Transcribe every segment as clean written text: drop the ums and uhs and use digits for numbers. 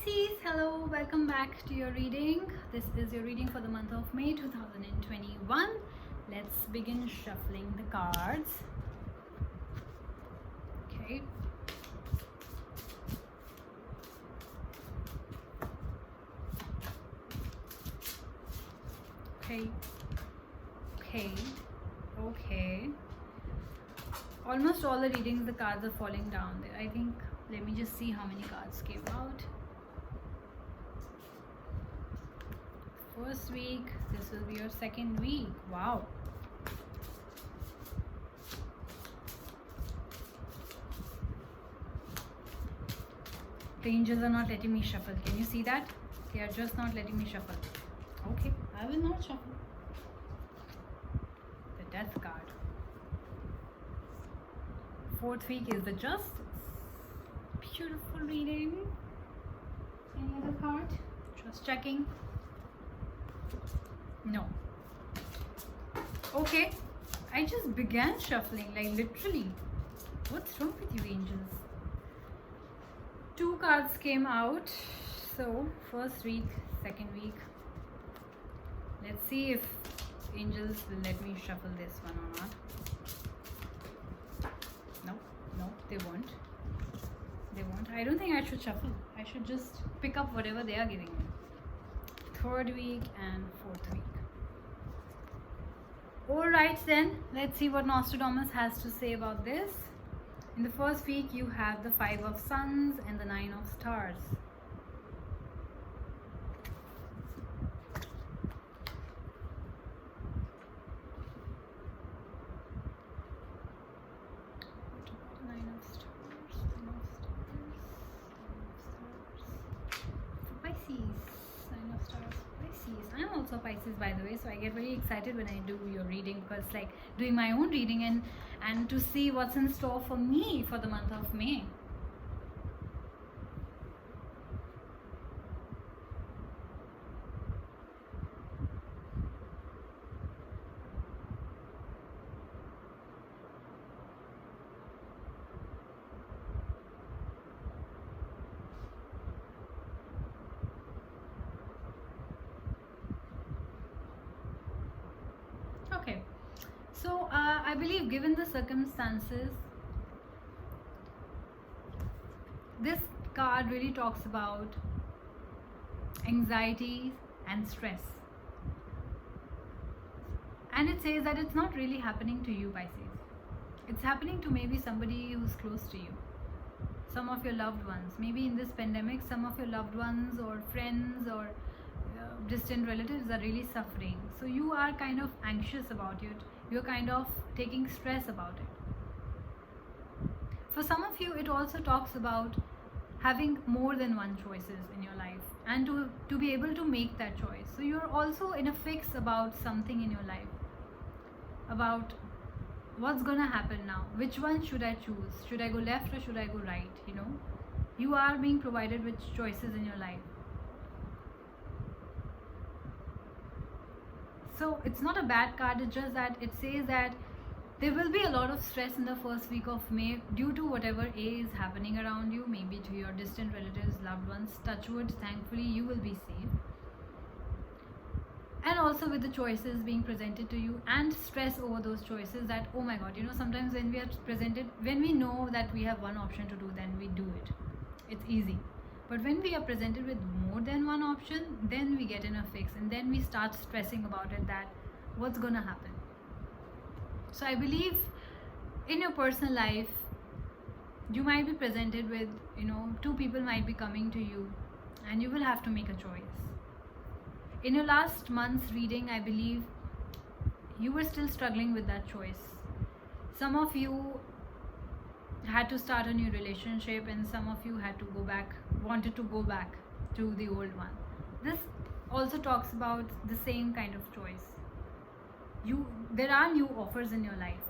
Pisces, hello, welcome back to your reading. This is your reading for the month of May 2021. Let's begin shuffling the cards. Okay. Okay. Almost all the readings, the cards are falling down there. I think, let me just see how many cards came out. First week, this will be your second week. Wow. The angels are not letting me shuffle. Can you see that? They are just not letting me shuffle. Okay, I will not shuffle. The death card. Fourth week is the justice. Beautiful reading. Any other card? Just checking. No. Okay, I just began shuffling, like literally. What's wrong with you, angels? Two cards came out. So, first week, second week. Let's see if angels will let me shuffle this one or not. No, they won't. I don't think I should shuffle. I should just pick up whatever they are giving me. Third week and fourth week. Alright then, let's see what Nostradamus has to say about this. In the first week, you have the 5 of Suns and the 9 of Stars. I'm also Pisces, by the way, so I get very excited when I do your reading, because like doing my own reading and to see what's in store for me for the month of May. Okay, so I believe given the circumstances, this card really talks about anxiety and stress, and it says that it's not really happening to you, Pisces. It's happening to maybe somebody who's close to you, some of your loved ones. Maybe in this pandemic, some of your loved ones or friends or distant relatives are really suffering, so you are kind of anxious about it. You're kind of taking stress about it. For some of you, it also talks about having more than one choices in your life and to be able to make that choice. So you're also in a fix about something in your life, about what's gonna happen now. Which one should I choose? Should I go left or should I go right? You are being provided with choices in your life. So it's not a bad card, it's just that it says that there will be a lot of stress in the first week of May due to whatever is happening around you, maybe to your distant relatives, loved ones. Touch wood, thankfully you will be safe. And also with the choices being presented to you and stress over those choices, that oh my god, sometimes when we know that we have one option to do, then we do it. It's easy. But when we are presented with more than one option, then we get in a fix and then we start stressing about it, that what's gonna happen. So I believe in your personal life, you might be presented with, two people might be coming to you and you will have to make a choice. In your last month's reading, I believe you were still struggling with that choice. Some of you had to start a new relationship and some of you wanted to go back to the old one. This also talks about the same kind of choice. There are new offers in your life.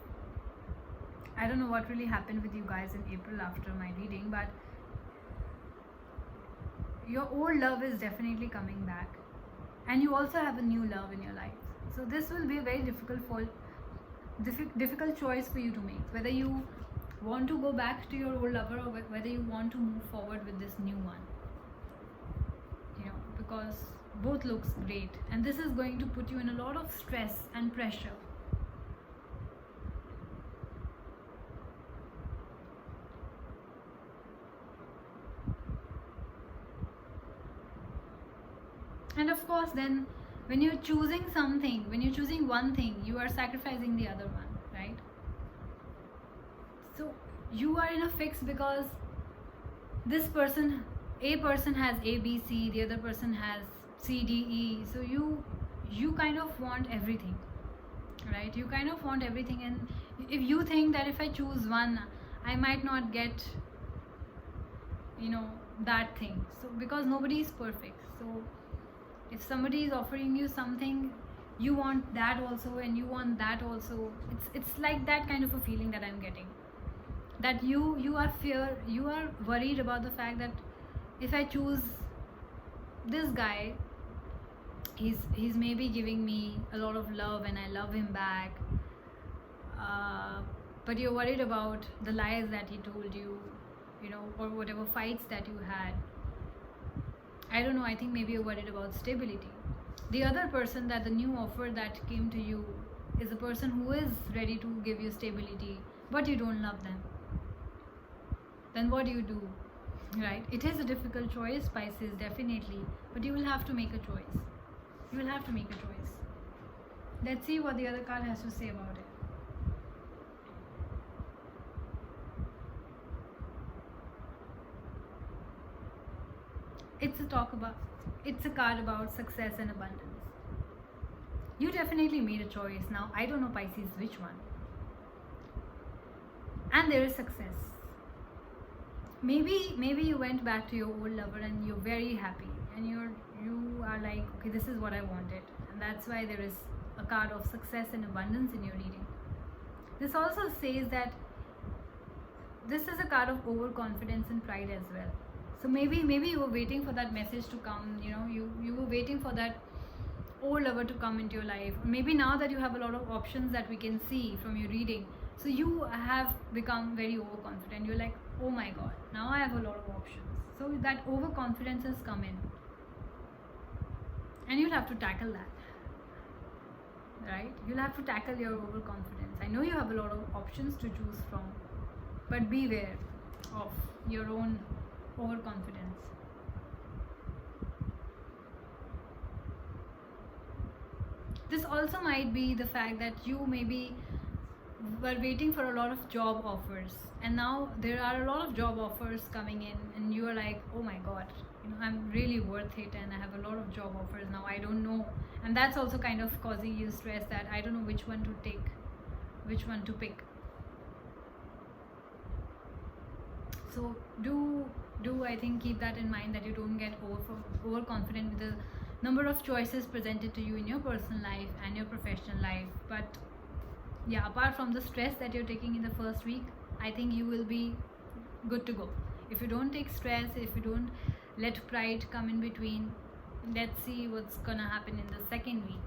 I don't know what really happened with you guys in April after my reading, but your old love is definitely coming back and you also have a new love in your life. So this will be a very difficult choice for you to make, whether you want to go back to your old lover or whether you want to move forward with this new one. because both looks great, and this is going to put you in a lot of stress and pressure. And of course, then when you're choosing something, when you're choosing one thing, you are sacrificing the other one, right? So you are in a fix because this person, a person has A, B, C, the other person has C, D, E. So you kind of want everything, right? You kind of want everything, and if you think that if I choose one, I might not get, that thing. So because nobody is perfect, so if somebody is offering you something, you want that also, and you want that also. It's like that kind of a feeling that I'm getting, that you are worried about the fact that if I choose this guy, he's maybe giving me a lot of love and I love him back, but you're worried about the lies that he told you, or whatever fights that you had. I don't know, I think maybe you're worried about stability. The other person, that the new offer that came to you is a person who is ready to give you stability, but you don't love them. Then what do? Right? It is a difficult choice, Pisces, definitely, but you will have to make a choice. You will have to make a choice. Let's see what the other card has to say about it. It's a card about success and abundance. You definitely made a choice. Now I don't know, Pisces, which one. And there is success. Maybe you went back to your old lover and you're very happy, and you are like, okay, this is what I wanted, and that's why there is a card of success and abundance in your reading. This also says that this is a card of overconfidence and pride as well. So maybe you were waiting for that message to come, you were waiting for that old lover to come into your life. Maybe now that you have a lot of options that we can see from your reading, so you have become very overconfident. You're like, oh my god, now I have a lot of options. So that overconfidence has come in, and you'll have to tackle that, right? You'll have to tackle your overconfidence. I know you have a lot of options to choose from, but beware of your own overconfidence. This also might be the fact that you maybe were waiting for a lot of job offers, and now there are a lot of job offers coming in, and you are like, oh my god, I'm really worth it, and I have a lot of job offers now. I don't know, and that's also kind of causing you stress, that I don't know which one to take, which one to pick. So do I think keep that in mind, that you don't get overconfident with the number of choices presented to you in your personal life and your professional life. But yeah, apart from the stress that you're taking in the first week, I think you will be good to go. If you don't take stress, if you don't let pride come in between, let's see what's gonna happen in the second week.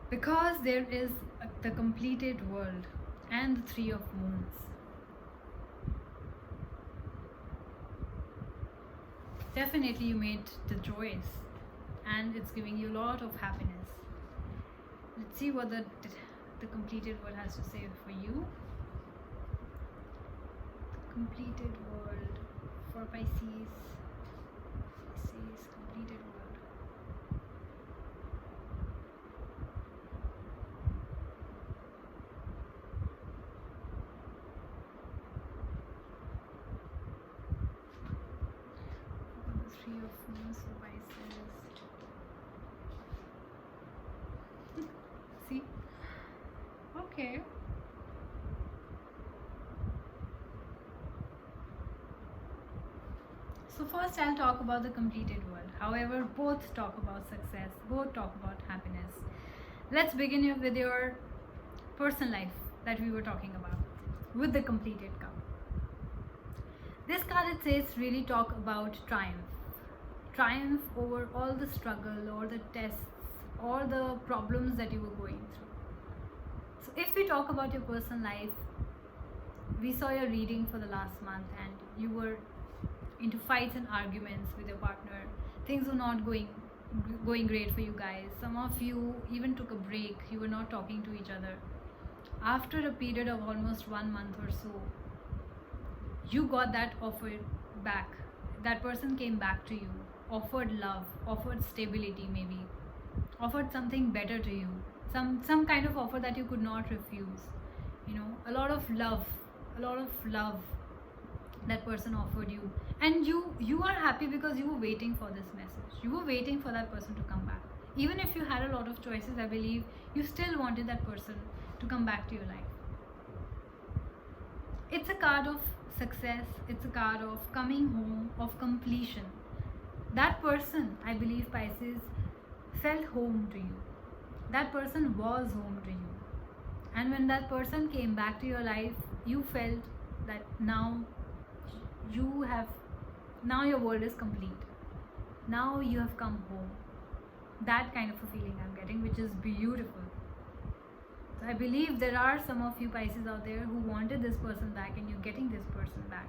Because there is the completed world and the Three of Moons. Definitely you made the choice, and it's giving you a lot of happiness. Let's see what the completed world has to say for you. The completed world for Pisces. Pisces, completed world. Three of Moons for Pisces. See? Okay. So first I'll talk about the completed world. However, both talk about success, both talk about happiness. Let's begin with your personal life that we were talking about, with the completed cup. This card, it says, really talk about triumph. Triumph over all the struggle or the tests or the problems that you were going through. So if we talk about your personal life, we saw your reading for the last month, and you were into fights and arguments with your partner, things were not going great for you guys. Some of you even took a break. You were not talking to each other. After a period of almost 1 month or so, you got that offer back. That person came back to you, offered love, offered stability, maybe offered something better to you, some kind of offer that you could not refuse. You know, a lot of love that person offered you, and you are happy because you were waiting for this message. You were waiting for that person to come back. Even if you had a lot of choices, I believe you still wanted that person to come back to your life. It's a card of success. It's a card of coming home, of completion. That person, I believe, Pisces, felt home to you. That person was home to you. And when that person came back to your life, you felt that now your world is complete. Now you have come home. That kind of a feeling I'm getting, which is beautiful. So I believe there are some of you Pisces out there who wanted this person back, and you're getting this person back.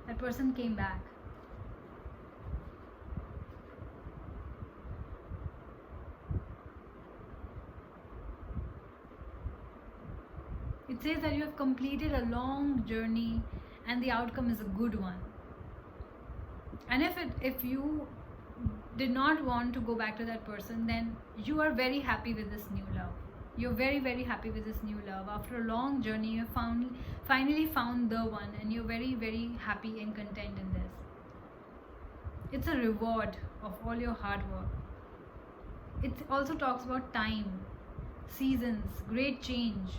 That person came back. It says that you have completed a long journey and the outcome is a good one. And if you did not want to go back to that person, then you are very happy with this new love. You're very, very happy with this new love. After a long journey, you have finally found the one, and you're very, very happy and content in this. It's a reward of all your hard work. It also talks about time, seasons, great change.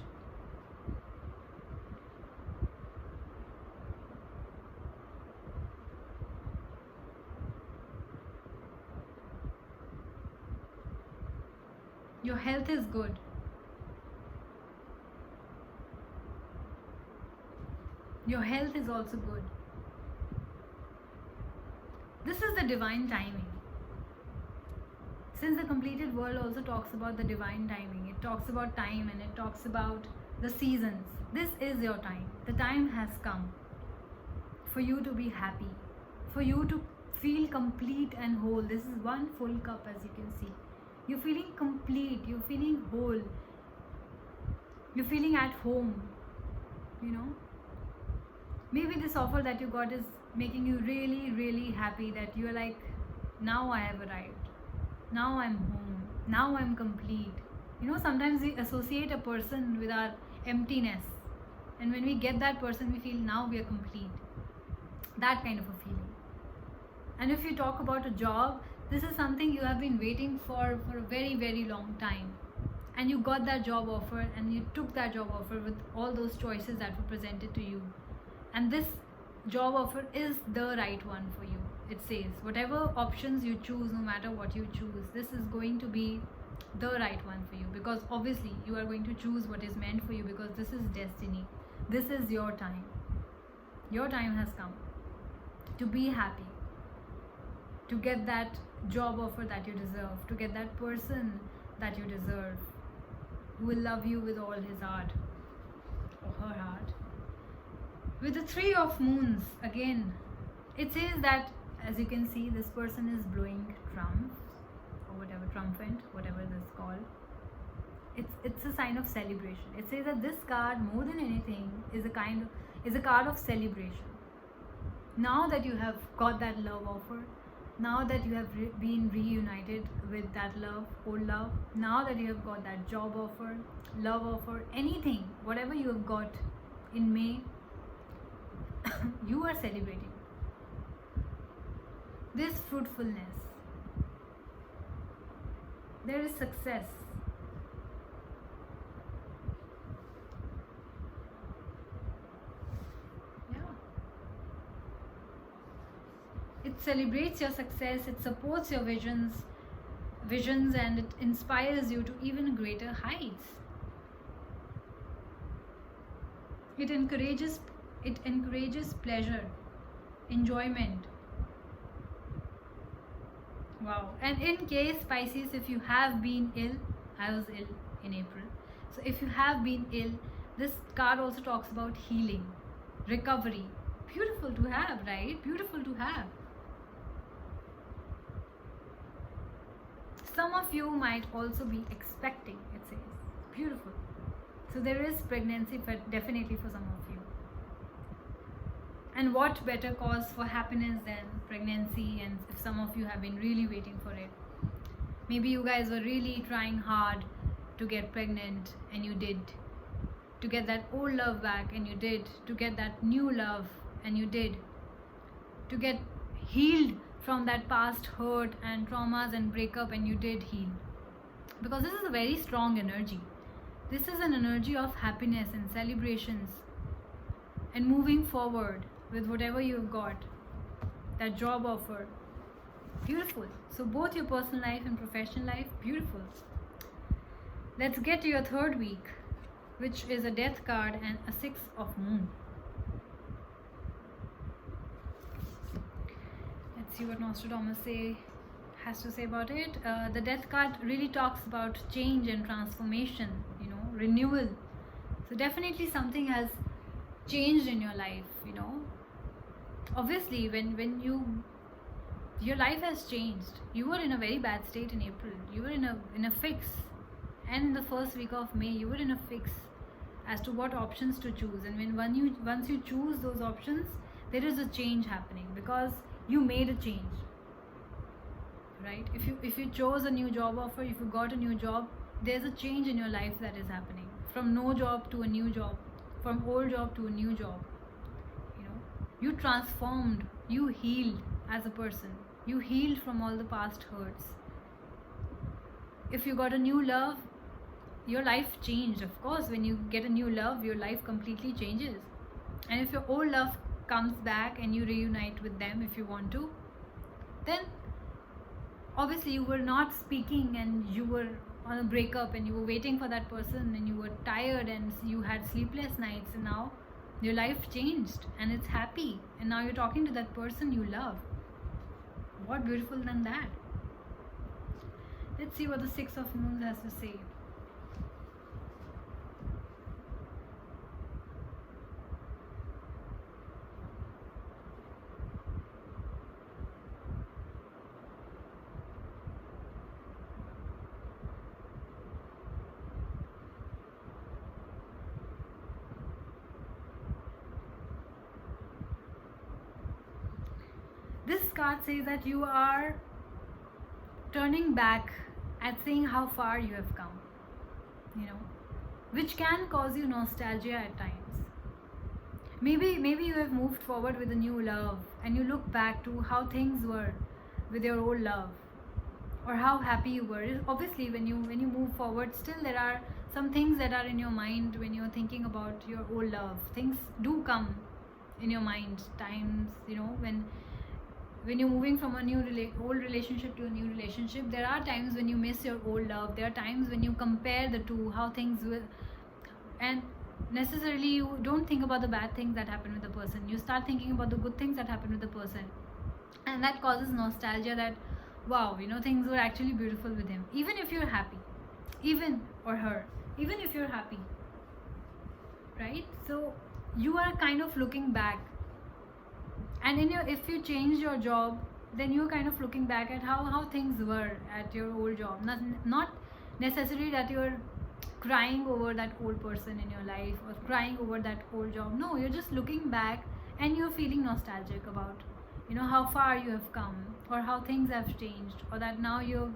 Your health is good. Your health is also good. This is the divine timing. Since the completed world also talks about the divine timing, it talks about time and it talks about the seasons. This is your time. The time has come for you to be happy, for you to feel complete and whole. This is one full cup, as you can see. You're feeling complete, you're feeling whole, you're feeling at home, you know. Maybe this offer that you got is making you really, really happy, that you're like, now I have arrived, now I'm home, now I'm complete. You know, sometimes we associate a person with our emptiness, and when we get that person, we feel now we are complete. That kind of a feeling. And if you talk about a job, this is something you have been waiting for a very, very long time. And you got that job offer, and you took that job offer with all those choices that were presented to you. And this job offer is the right one for you. It says, whatever options you choose, no matter what you choose, this is going to be the right one for you. Because obviously you are going to choose what is meant for you, because this is destiny. This is your time. Your time has come to be happy, to get that job offer that you deserve, to get that person that you deserve, who will love you with all his heart or her heart. With the 3 of moons, again, it says that, as you can see, this person is blowing drums or whatever, trumpet, whatever this is called. It's a sign of celebration. It says that this card, more than anything, is a card of celebration. Now that you have got that love offer, now that you have been reunited with that love, old love, now that you have got that job offer, love offer, anything, whatever you have got in May, you are celebrating this fruitfulness. There is success. It celebrates your success, it supports your visions, and it inspires you to even greater heights. It encourages pleasure, enjoyment. Wow. And in case, Pisces, if you have been ill, I was ill in April. So if you have been ill, this card also talks about healing, recovery. Beautiful to have, right? Beautiful to have. Some of you might also be expecting, it says. Beautiful. So there is pregnancy definitely for some of you. And what better cause for happiness than pregnancy? And if some of you have been really waiting for it, maybe you guys were really trying hard to get pregnant and you did, to get that old love back and you did, to get that new love and you did, to get healed from that past hurt and traumas and breakup, and you did heal. Because this is a very strong energy. This is an energy of happiness and celebrations and moving forward with whatever you've got, that job offer. Beautiful. So both your personal life and professional life, beautiful. Let's get to your third week, which is a death card and a 6 of moon. Let's see what Nostradamus has to say about it. The death card really talks about change and transformation, renewal. So definitely something has changed in your life, Obviously, when your life has changed. You were in a very bad state in April. You were in a fix. And in the first week of May, you were in a fix as to what options to choose. And once you choose those options, there is a change happening because you made a change. Right? If you chose a new job offer, if you got a new job, there's a change in your life that is happening. From no job to a new job, from old job to a new job. You transformed, you healed as a person. You healed from all the past hurts. If you got a new love, your life changed. Of course, when you get a new love, your life completely changes. And if your old love comes back and you reunite with them if you want to, then obviously you were not speaking and you were on a breakup and you were waiting for that person and you were tired and you had sleepless nights, and now your life changed and it's happy, and now you're talking to that person you love. What beautiful than that? Let's see what the 6 of Moons has to say. This card says that you are turning back at seeing how far you have come, which can cause you nostalgia at times. Maybe you have moved forward with a new love and you look back to how things were with your old love or how happy you were. Obviously, when you move forward, still there are some things that are in your mind when you're thinking about your old love. Things do come in your mind times, when you're moving from a old relationship to a new relationship, there are times when you miss your old love. There are times when you compare the two, how things will, and necessarily you don't think about the bad things that happen with the person. You start thinking about the good things that happen with the person, and that causes nostalgia that, wow, things were actually beautiful with him. Even if you're happy, or her, even if you're happy, right? So you are kind of looking back. And if you change your job, then you're kind of looking back at how things were at your old job. Not necessarily that you're crying over that old person in your life or crying over that old job. No, you're just looking back and you're feeling nostalgic about, how far you have come or how things have changed, or that now you're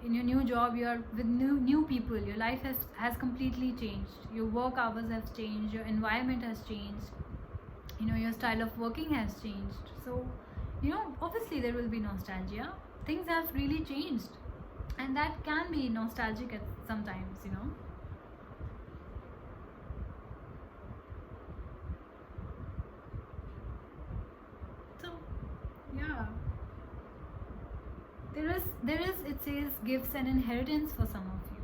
in your new job, you're with new people. Your life has completely changed. Your work hours have changed. Your environment has changed. Your style of working has changed. So, obviously there will be nostalgia. Things have really changed. And that can be nostalgic at sometimes, So, yeah. There is, it says, gifts and inheritance for some of you.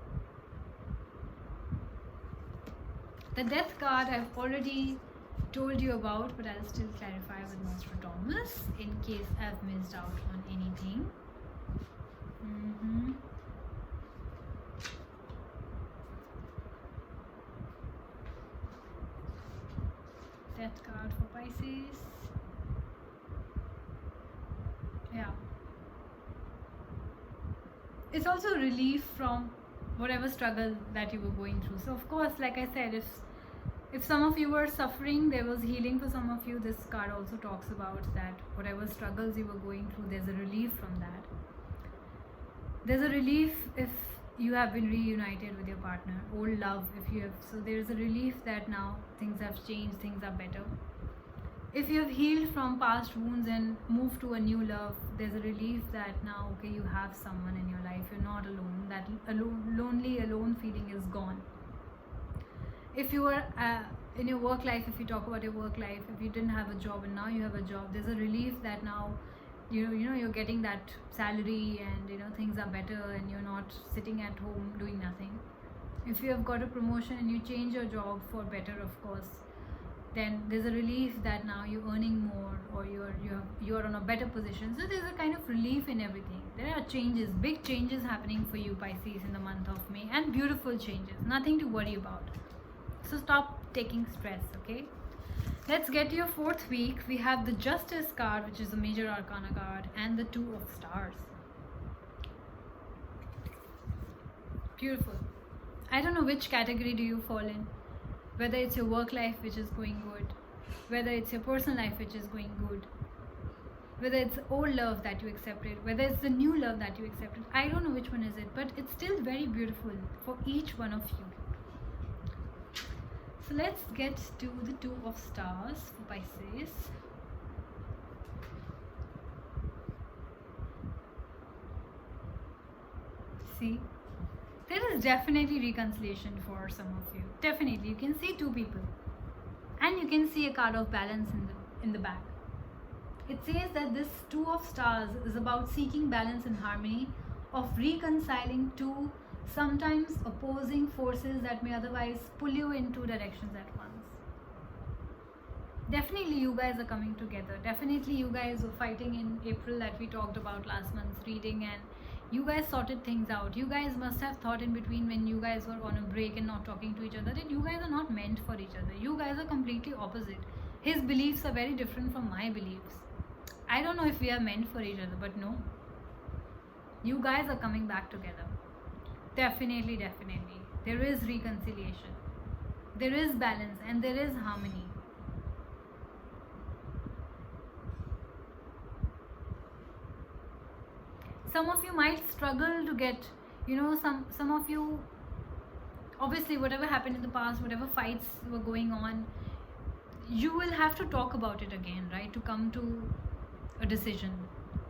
The death card I've already told you about, but I'll still clarify with Nostradamus in case I've missed out on anything. Death card for Pisces. Yeah. it's also relief from whatever struggle that you were going through. So of course, like I said, if some of you were suffering, there was healing for some of you. This card also talks about that whatever struggles you were going through, there's a relief from that. There's a relief if you have been reunited with your partner, old love if you have. So there's a relief that now things have changed, things are better. If you have healed from past wounds and moved to a new love, there's a relief that now, okay, you have someone in your life, you're not alone. That alone feeling is gone. If you were in your work life, if you talk about your work life, if you didn't have a job and now you have a job, there's a relief that now you're getting that salary and things are better and you're not sitting at home doing nothing. If you have got a promotion and you change your job for better, of course, then there's a relief that now you're earning more or you're on a better position. So there's a kind of relief in everything. There are changes, big changes happening for you, Pisces, in the month of May, and beautiful changes, nothing to worry about. So stop taking stress, okay? Let's get to your fourth week. We have the Justice card, which is a major arcana card, and the Two of Stars. Beautiful. I don't know which category do you fall in. Whether it's your work life which is going good, whether it's your personal life which is going good, whether it's old love that you accepted, whether it's the new love that you accepted. I don't know which one is it, but it's still very beautiful for each one of you. So let's get to the Two of Stars for Pisces. See, there is definitely reconciliation for some of you. Definitely, you can see two people, and you can see a card of balance in the back. It says that this Two of Stars is about seeking balance and harmony, of reconciling two sometimes opposing forces that may otherwise pull you in two directions at once. Definitely you guys are coming together. Definitely you guys were fighting in April that we talked about last month's reading, and you guys sorted things out. You guys must have thought in between when you guys were on a break and not talking to each other that you guys are not meant for each other. You guys are completely opposite. His beliefs are very different from my beliefs. I don't know if we are meant for each other, but no. You guys are coming back together. Definitely, definitely. There is reconciliation. There is balance and there is harmony. Some of you might struggle to get, some of you, obviously whatever happened in the past, whatever fights were going on, you will have to talk about it again, right? To come to a decision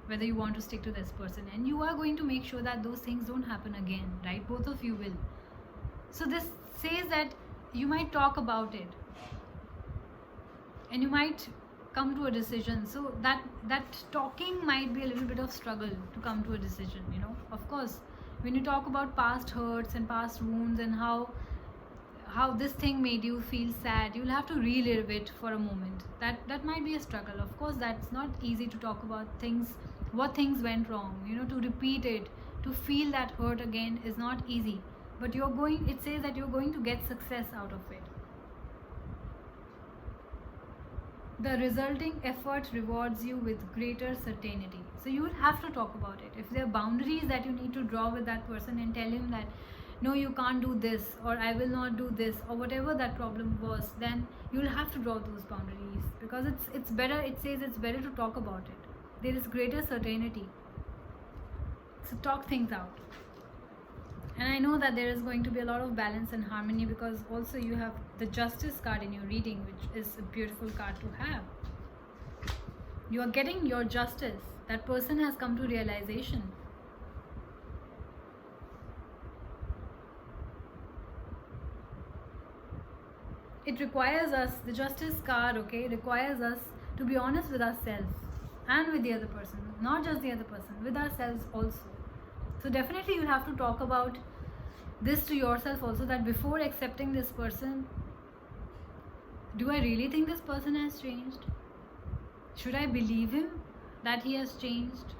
whether you want to stick to this person, and you are going to make sure that those things don't happen again, right? Both of you will. So this says that you might talk about it and you might come to a decision. So that talking might be a little bit of struggle to come to a decision. Of course, when you talk about past hurts and past wounds and how this thing made you feel sad, you'll have to relive it for a moment. That might be a struggle. Of course, that's not easy to talk about things, what things went wrong, to repeat it, to feel that hurt again is not easy. But it says that you're going to get success out of it. The resulting effort rewards you with greater certainty. So you will have to talk about it. If there are boundaries that you need to draw with that person and tell him that, no, you can't do this, or I will not do this, or whatever that problem was, then you'll have to draw those boundaries, because it's better. It says it's better to talk about it. There is greater certainty. So talk things out. And I know that there is going to be a lot of balance and harmony, because also you have the Justice card in your reading, which is a beautiful card to have. You are getting your justice. That person has come to realization. It requires us, the Justice card, okay, requires us to be honest with ourselves and with the other person. Not just the other person, with ourselves also. So definitely you'll have to talk about this to yourself also, that before accepting this person, do I really think this person has changed? Should I believe him that he has changed?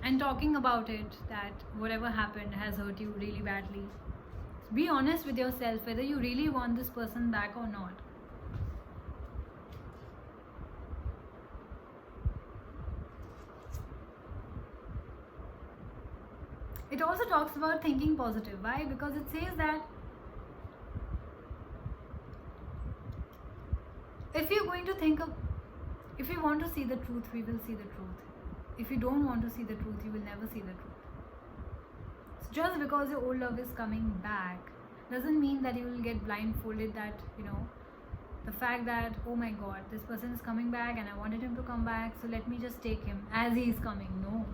And talking about it, that whatever happened has hurt you really badly. Be honest with yourself whether you really want this person back or not. It also talks about thinking positive. Why? Because it says that if you're going to think of, if you want to see the truth, we will see the truth. If you don't want to see the truth, you will never see the truth. So just because your old love is coming back doesn't mean that you will get blindfolded, that, you know, the fact that, oh my god, this person is coming back and I wanted him to come back, so let me just take him as he is coming. No.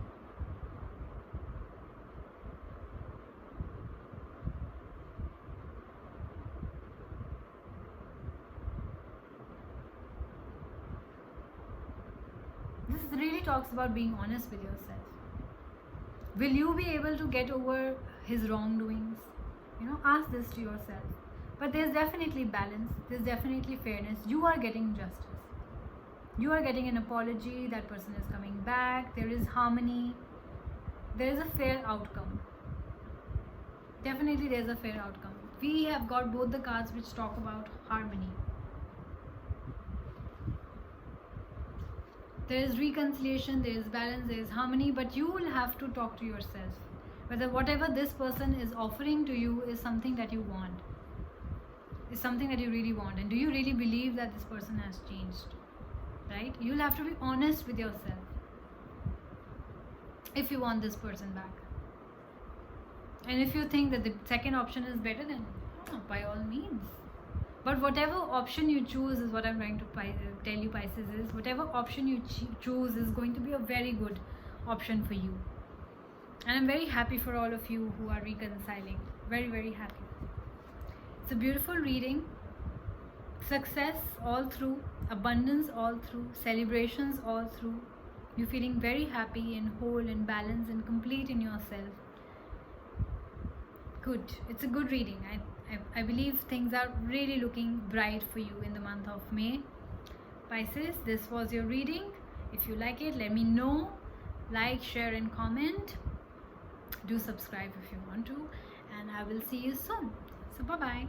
This really talks about being honest with yourself. Will you be able to get over his wrongdoings? You know, ask this to yourself. But there's definitely balance, there's definitely fairness. You are getting justice. You are getting an apology, that person is coming back, there is harmony, there is a fair outcome. Definitely there's a fair outcome. We have got both the cards which talk about harmony. There is reconciliation, there is balance, there is harmony, but you will have to talk to yourself whether whatever this person is offering to you is something that you want, is something that you really want, and do you really believe that this person has changed, right? You'll have to be honest with yourself if you want this person back. And if you think that the second option is better, then by all means. But whatever option you choose is what I'm trying to tell you, Pisces, is whatever option you choose is going to be a very good option for you. And I'm very happy for all of you who are reconciling. Very, very happy. It's a beautiful reading. Success all through, abundance all through, celebrations all through. You're feeling very happy and whole and balanced and complete in yourself. Good. It's a good reading. I believe things are really looking bright for you in the month of May. Pisces, this was your reading. If you like it, let me know. Like, share and comment. Do subscribe if you want to. And I will see you soon. So bye-bye.